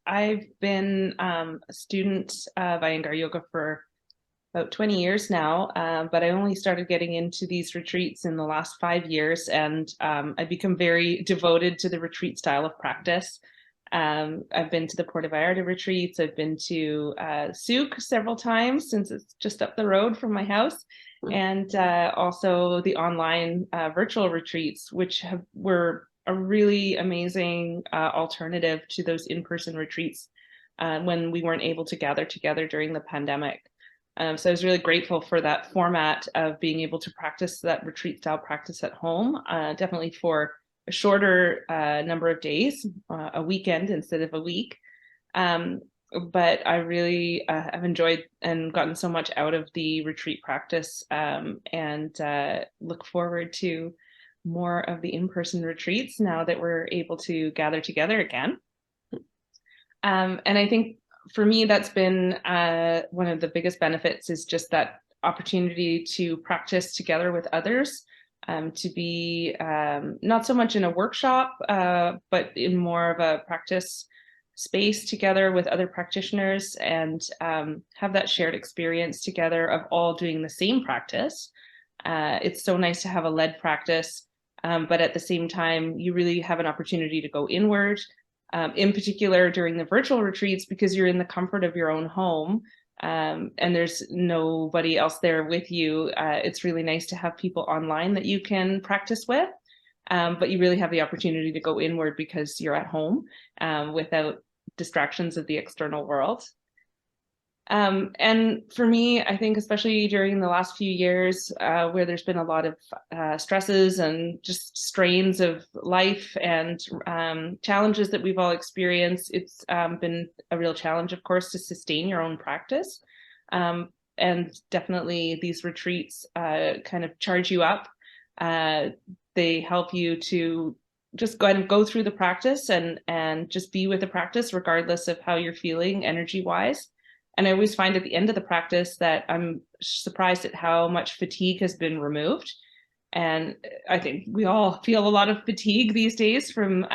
I've been a student of Iyengar yoga for about 20 years now, but I only started getting into these retreats in the last 5 years, and I've become very devoted to the retreat style of practice. I've been to the Puerto Vallarta retreats. I've been to Souk several times since it's just up the road from my house, and also the online virtual retreats, which were a really amazing alternative to those in-person retreats when we weren't able to gather together during the pandemic. So I was really grateful for that format of being able to practice that retreat style practice at home, definitely for a shorter number of days, a weekend instead of a week. But I really have enjoyed and gotten so much out of the retreat practice, and look forward to more of the in-person retreats now that we're able to gather together again. And I think for me, that's been one of the biggest benefits, is just that opportunity to practice together with others, to be not so much in a workshop, but in more of a practice space together with other practitioners, and have that shared experience together of all doing the same practice. It's so nice to have a led practice, but at the same time, you really have an opportunity to go inward, in particular during the virtual retreats, because you're in the comfort of your own home, and there's nobody else there with you. It's really nice to have people online that you can practice with, but you really have the opportunity to go inward because you're at home, without distractions of the external world. And for me, I think especially during the last few years, where there's been a lot of stresses and just strains of life and challenges that we've all experienced, it's been a real challenge, of course, to sustain your own practice. And definitely these retreats kind of charge you up. They help you to just go ahead and go through the practice and just be with the practice, regardless of how you're feeling energy-wise. And I always find at the end of the practice that I'm surprised at how much fatigue has been removed. And I think we all feel a lot of fatigue these days from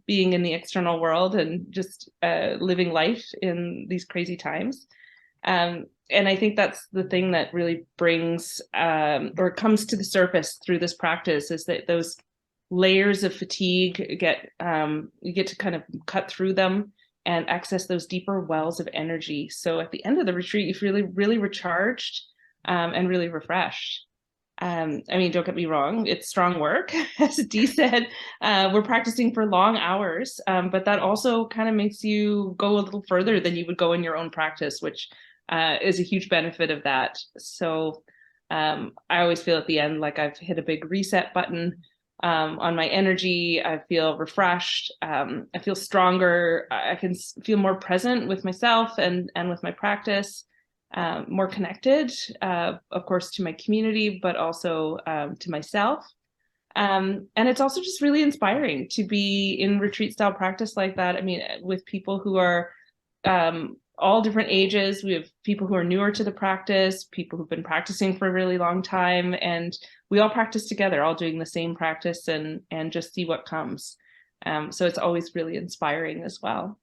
being in the external world and just living life in these crazy times. And I think that's the thing that really brings or comes to the surface through this practice, is that those layers of fatigue get you get to kind of cut through them and access those deeper wells of energy. So at the end of the retreat, you feel really recharged, and really refreshed. I mean, don't get me wrong, it's strong work. As Dee said, we're practicing for long hours, but that also kind of makes you go a little further than you would go in your own practice, which is a huge benefit of that. So I always feel at the end like I've hit a big reset button on my energy. I feel refreshed. I feel stronger. I can feel more present with myself and with my practice, more connected, of course, to my community, but also to myself. And it's also just really inspiring to be in retreat style practice like that. I mean, with people who are all different ages. We have people who are newer to the practice, people who've been practicing for a really long time, and we all practice together, all doing the same practice, and just see what comes. So it's always really inspiring as well.